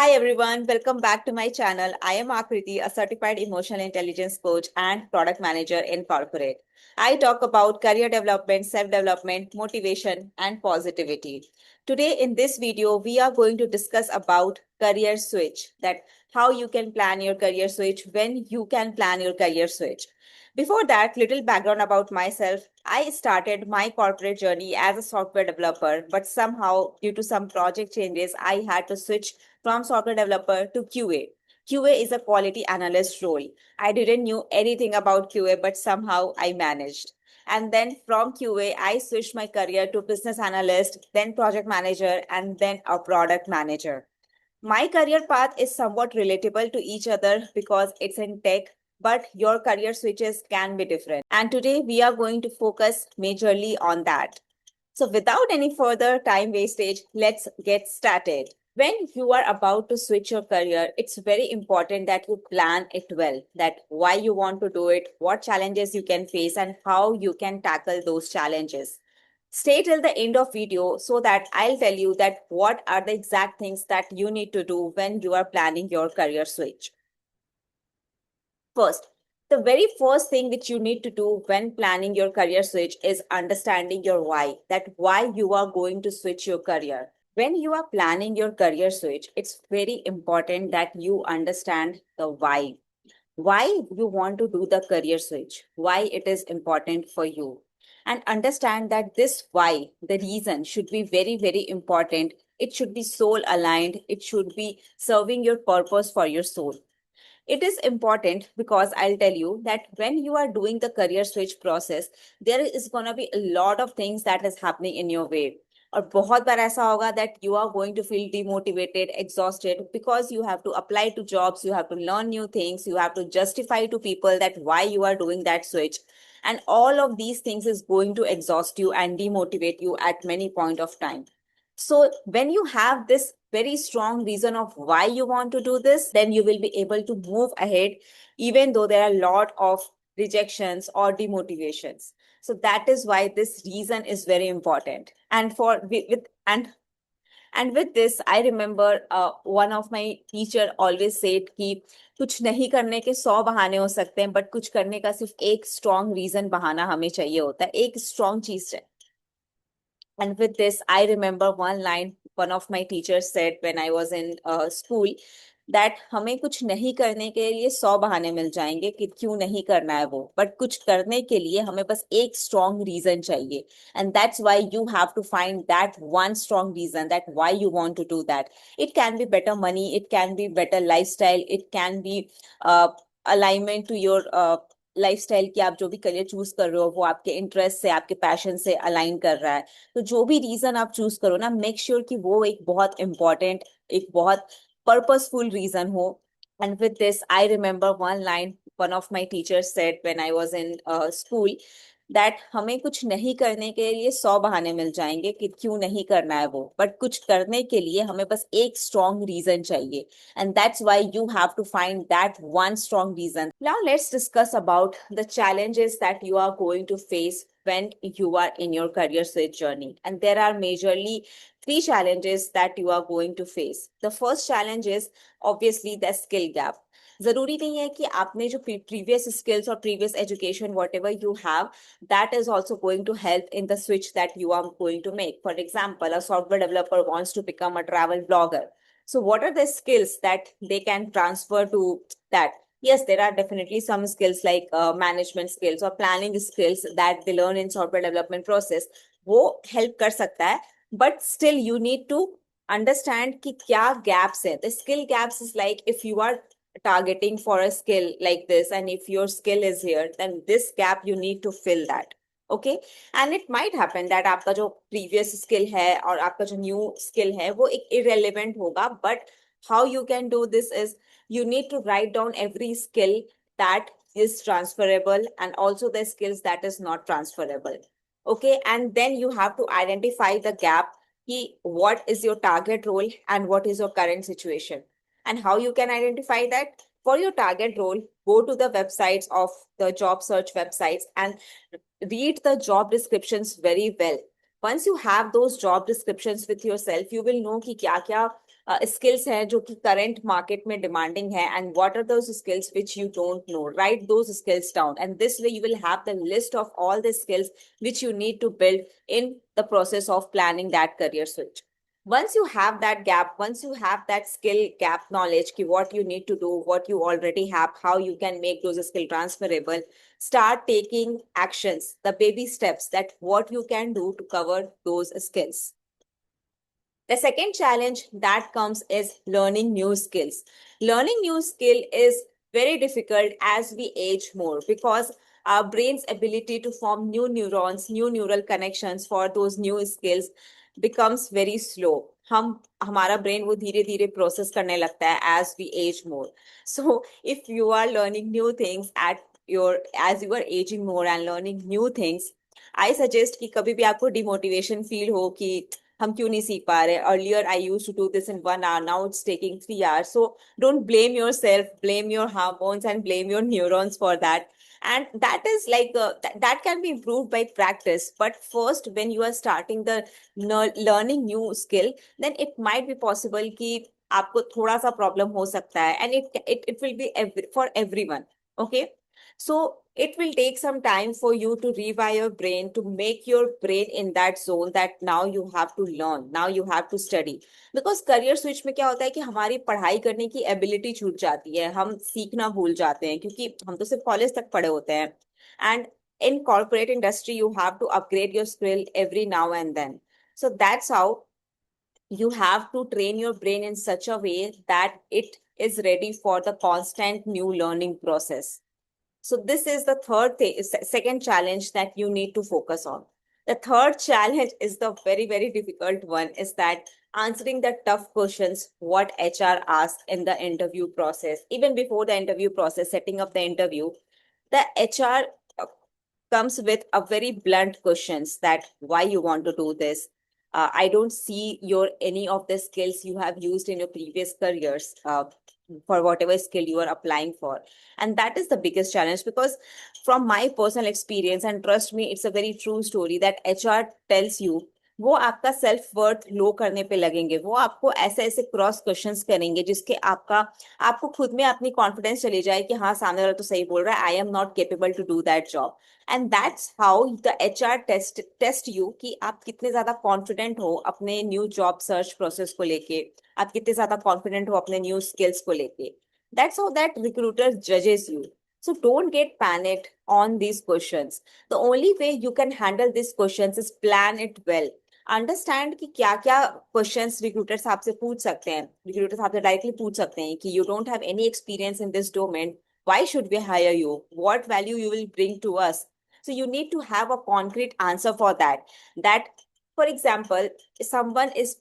Hi everyone, welcome back to my channel. I am Akriti, a certified emotional intelligence coach and product manager in corporate. I talk about career development, self-development, motivation, and positivity. Today in this video, we are going to discuss about career switch, that how you can plan your career switch, when you can plan your career switch. Before that, little background about myself. I started my corporate journey as a software developer, but somehow due to some project changes, I had to switch from software developer to QA. QA is a quality analyst role. I didn't know anything about QA, but somehow I managed. And then from QA, I switched my career to business analyst, then project manager, and then a product manager. My career path is somewhat relatable to each other because it's in tech, but your career switches can be different. And today we are going to focus majorly on that. So without any further time wastage, let's get started. When you are about to switch your career, it's very important that you plan it well, that why you want to do it, what challenges you can face, and how you can tackle those challenges. Stay till the end of video so that I'll tell you that what are the exact things that you need to do when you are planning your career switch. First, the very first thing which you need to do when planning your career switch is understanding your why, that why you are going to switch your career. When you are planning your career switch, it's very important that you understand the why you want to do the career switch, why it is important for you. And understand that this why, the reason should be very, very important. It should be soul aligned. It should be serving your purpose for your soul. It is important because I'll tell you that when you are doing the career switch process, there is going to be a lot of things that is happening in your way. और बहुत बार ऐसा होगा that you are going to feel demotivated, exhausted because you have to apply to jobs, you have to learn new things, you have to justify to people that why you are doing that switch. And all of these things is going to exhaust you and demotivate you at many point of time. So when you have this very strong reason of why you want to do this, then you will be able to move ahead, even though there are a lot of rejections or demotivations. So that is why this reason is very important. And with this, I remember one of my teacher always said कि कुछ नहीं करने के 100 बहाने हो सकते हैं, but कुछ करने का सिर्फ एक स्ट्रॉन्ग रीजन बहाना हमें चाहिए होता है, एक स्ट्रॉन्ग चीज है. And with this, I remember one line one of my teachers said when I was in school that हमें कुछ नहीं करने के लिए 100 बहाने मिल जाएंगे कि क्यों नहीं करना है वो, बट कुछ करने के लिए हमें बस एक स्ट्रॉन्ग रीजन चाहिए. And that's why you have to find that one strong reason that why you want to do that. It can be better money, it can be better lifestyle, it can be uh, alignment to your lifestyle की आप जो भी career choose कर रहे हो वो आपके interest से आपके पैशन से अलाइन कर रहा है. तो जो भी रीजन आप चूज करो ना, मेक श्योर कि वो एक बहुत इंपॉर्टेंट, एक बहुत पर्पसफुल रीजन हो. And with this I remember one line one of my teachers said when I was in school that हमें कुछ नहीं करने के लिए 100 बहाने मिल जाएंगे कि क्यों नहीं करना है वो, बट कुछ करने के लिए हमें बस एक स्ट्रॉन्ग रीजन चाहिए. And that's why you have to find that one strong reason. Now let's discuss about the challenges that you are going to face when you are in your career switch journey. And there are majorly three challenges that you are going to face. The first challenge is obviously the skill gap. जरूरी नहीं है कि आपने जो previous skills or previous education whatever you have, that is also going to help in the switch that you are going to make. For example, a software developer wants to become a travel blogger. So what are the skills that they can transfer to that? Yes, there are definitely some skills like management skills or planning skills that they learn in software development process. वो help कर सकता है, but still you need to understand कि क्या gaps है. The skill gaps is like if you are targeting for a skill like this and if your skill is here, then this gap you need to fill that. Okay. And it might happen that आपका जो previous skill है और आपका जो new skill है वो एक irrelevant होगा, but how you can do this is you need to write down every skill that is transferable and also the skills that is not transferable. Okay. And then you have to identify the gap, what is your target role and what is your current situation. And how you can identify that? For your target role, go to the websites of the job search websites and read the job descriptions very well. Once you have those job descriptions with yourself, you will know कि क्या क्या skills हैं जो कि current market में demanding है, and what are those skills which you don't know. Write those skills down, and this way you will have the list of all the skills which you need to build in the process of planning that career switch. Once you have that gap, once you have that skill gap knowledge, ki what you need to do, what you already have, how you can make those skills transferable, start taking actions, the baby steps, that what you can do to cover those skills. The second challenge that comes is learning new skills. Learning new skill is very difficult as we age more, because our brain's ability to form new neurons, new neural connections for those new skills becomes very slow. हम हमारा brain वो धीरे धीरे process करने लगता है as we age more. So if you are learning new things as you are aging more and learning new things, I suggest कि कभी भी आपको demotivation feel हो कि हम क्यों नहीं सीख पा रहे. Earlier I used to do this in 1 hour, now it's taking 3 hours. So don't blame yourself, blame your hormones and blame your neurons for that. And that is like that can be improved by practice. But first, when you are starting the learning new skill, then it might be possible कि आपको थोड़ा सा problem हो सकता है, and it will be for everyone. Okay. So it will take some time for you to rewire your brain, to make your brain in that zone that now you have to learn, now you have to study. Because career switch में क्या होता है कि हमारी पढ़ाई करने की ability छूट जाती है, हम सीखना भूल जाते हैं, क्योंकि हम तो सिर्फ कॉलेज तक पढ़े होते हैं. And in corporate industry, you have to upgrade your skill every now and then. So that's how you have to train your brain in such a way that it is ready for the constant new learning process. So this is the second challenge that you need to focus on. The third challenge is the very, very difficult one, is that answering the tough questions what HR asks in the interview process. Even before the interview process, setting up the interview, the HR comes with a very blunt questions that why you want to do this. I don't see any of the skills you have used in your previous careers. For whatever skill you are applying for. And that is the biggest challenge, because from my personal experience, and trust me, it's a very true story, that HR tells you, वो आपका self worth लो करने पे लगेंगे, वो आपको ऐसे ऐसे cross questions करेंगे जिसके आपको खुद में अपनी कॉन्फिडेंस चली जाए कि हाँ, सामने वाला तो सही बोल रहा है, I am not capable to do that job. And that's how the HR test you कि आप कितने ज्यादा कॉन्फिडेंट हो अपने न्यू जॉब सर्च प्रोसेस को लेके, आप कितने ज्यादा कॉन्फिडेंट हो अपने न्यू स्किल्स को लेके. That's how that recruiter judges you. So don't get panicked on these questions. The only way you can handle these questions is plan it well. Understand कि क्या क्या questions recruiters आपसे पूछ सकते हैं. Recruiters आपसे directly पूछ सकते हैं कि you don't have any experience in this domain. Why should we hire you? What value you will bring to us? So you need to have a concrete answer for that. That, for example, someone is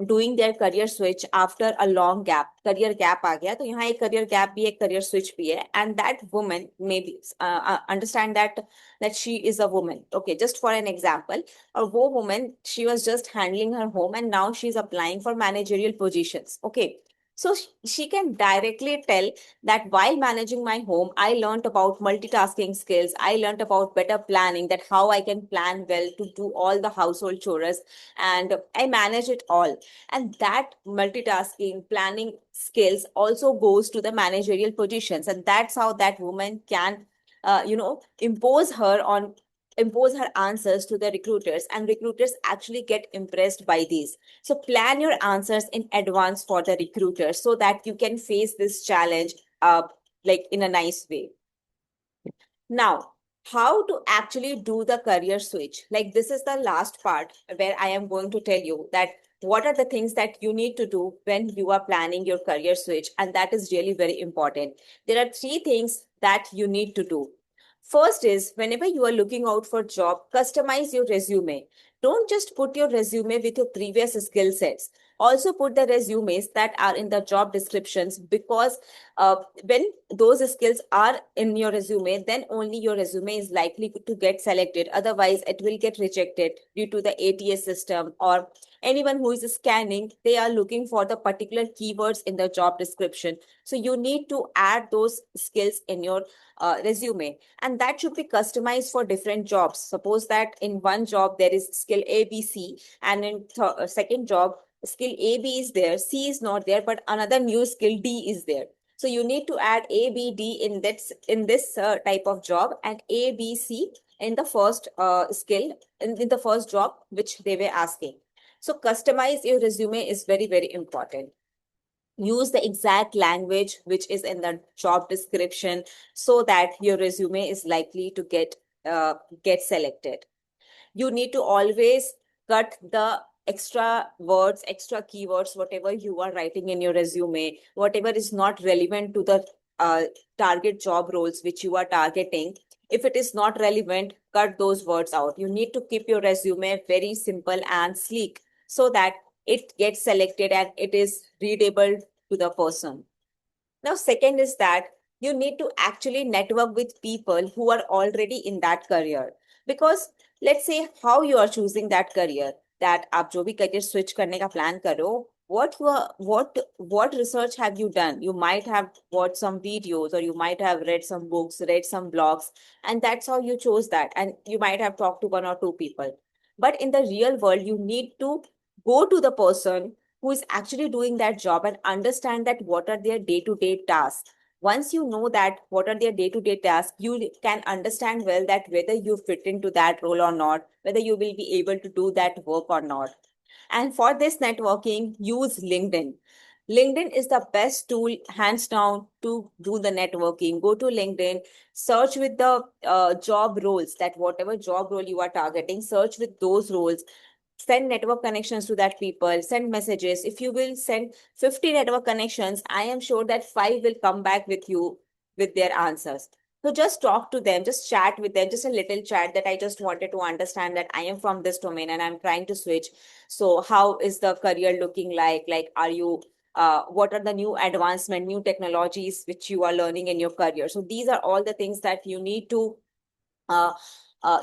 doing their career switch after a long gap, career gap आ गया, तो यहाँ एक career gap भी एक career switch भी है. And that woman may be understand that she is a woman, okay, just for an example. और वो woman, she was just handling her home and now she is applying for managerial positions. Okay, so she can directly tell that while managing my home, I learned about multitasking skills. I learned about better planning, that how I can plan well to do all the household chores, and I manage it all. And that multitasking planning skills also goes to the managerial positions, and that's how that woman can impose her answers to the recruiters, and recruiters actually get impressed by these. So plan your answers in advance for the recruiters so that you can face this challenge like in a nice way. Now, how to actually do the career switch? Like, this is the last part where I am going to tell you that what are the things that you need to do when you are planning your career switch, and that is really very important. There are 3 things that you need to do. First is, whenever you are looking out for job, customize your resume. Don't just put your resume with your previous skill sets. Also put the resumes that are in the job descriptions, because when those skills are in your resume, then only your resume is likely to get selected. Otherwise, it will get rejected due to the ATS system, or anyone who is scanning, they are looking for the particular keywords in the job description. So you need to add those skills in your resume, and that should be customized for different jobs. Suppose that in one job there is skill ABC, and in second job skill A, B is there, C is not there, but another new skill D is there. So you need to add A, B, D in this type of job, and A, B, C in the first skill in the first job which they were asking. So customize your resume is very, very important. Use the exact language which is in the job description so that your resume is likely to get selected. You need to always cut the extra words, extra keywords, whatever you are writing in your resume, whatever is not relevant to the uh, target job roles which you are targeting. If it is not relevant, cut those words out. You need to keep your resume very simple and sleek so that it gets selected and it is readable to the person. Now, second is that you need to actually network with people who are already in that career. Because let's say how you are choosing that career, that आप जो भी career switch करने का plan करो, what research have you done? You might have watched some videos, or you might have read some books, read some blogs, and that's how you chose that. And you might have talked to one or two people. But in the real world, you need to go to the person who is actually doing that job and understand that what are their day-to-day tasks. Once you know that what are their day-to-day tasks, you can understand well that whether you fit into that role or not, whether you will be able to do that work or not. And for this networking, use LinkedIn. LinkedIn is the best tool, hands down, to do the networking. Go to LinkedIn, search with the job roles, that whatever job role you are targeting, search with those roles, send network connections to that people, send messages. If you will send 50 network connections, I am sure that 5 will come back with you with their answers. So just talk to them, just chat with them, just a little chat, that I just wanted to understand that I am from this domain and I'm trying to switch. So how is the career looking like? Like, are you what are the new advancement, new technologies which you are learning in your career? So these are all the things that uh,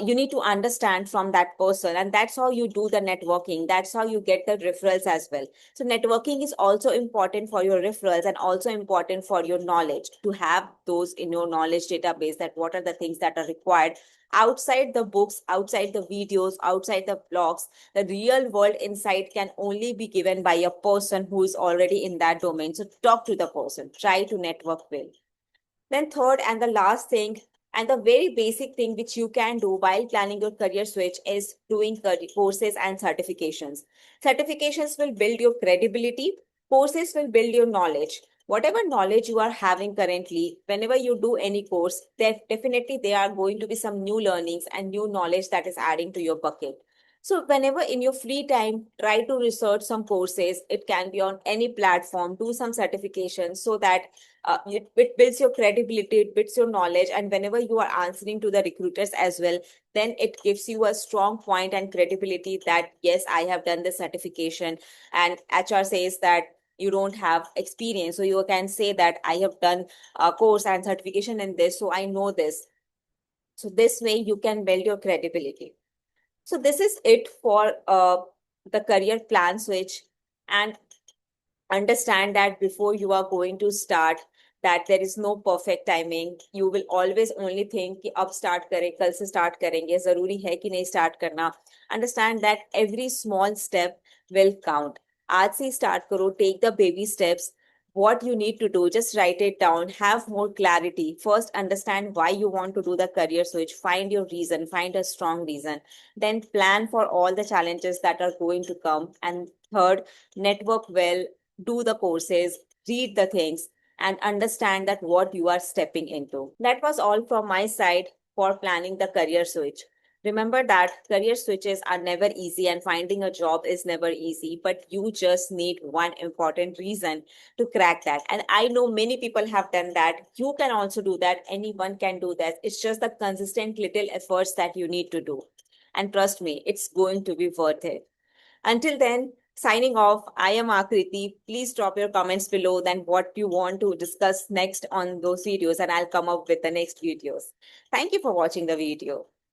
you need to understand from that person, and that's how you do the networking. That's how you get the referrals as well. So networking is also important for your referrals and also important for your knowledge, to have those in your knowledge database, that what are the things that are required outside the books, outside the videos, outside the blogs. The real world insight can only be given by a person who is already in that domain. So talk to the person, try to network well. Then third and the last thing, and the very basic thing which you can do while planning your career switch, is doing courses and certifications. Certifications will build your credibility. Courses will build your knowledge. Whatever knowledge you are having currently, whenever you do any course, there definitely there are going to be some new learnings and new knowledge that is adding to your bucket. So whenever in your free time, try to research some courses. It can be on any platform, do some certifications so that it builds your credibility, it builds your knowledge, and whenever you are answering to the recruiters as well, then it gives you a strong point and credibility that yes, I have done this certification, and HR says that you don't have experience, so you can say that I have done a course and certification in this, so I know this. So this way you can build your credibility. So this is it for the career plan switch. And understand that before you are going to start, that there is no perfect timing. You will always only think कि अब start करें, कल से start करेंगे, जरूरी है कि नहीं start करना. Understand that every small step will count. आज से start करो, take the baby steps. What you need to do, just write it down, have more clarity. First, understand why you want to do the career switch, find your reason, find a strong reason. Then plan for all the challenges that are going to come. And third, network well, do the courses, read the things, and understand that what you are stepping into. That was all from my side for planning the career switch. Remember that career switches are never easy and finding a job is never easy, but you just need one important reason to crack that. And I know many people have done that. You can also do that. Anyone can do that. It's just the consistent little efforts that you need to do. And trust me, it's going to be worth it. Until then, signing off, I am Akriti. Please drop your comments below then what you want to discuss next on those videos, and I'll come up with the next videos. Thank you for watching the video.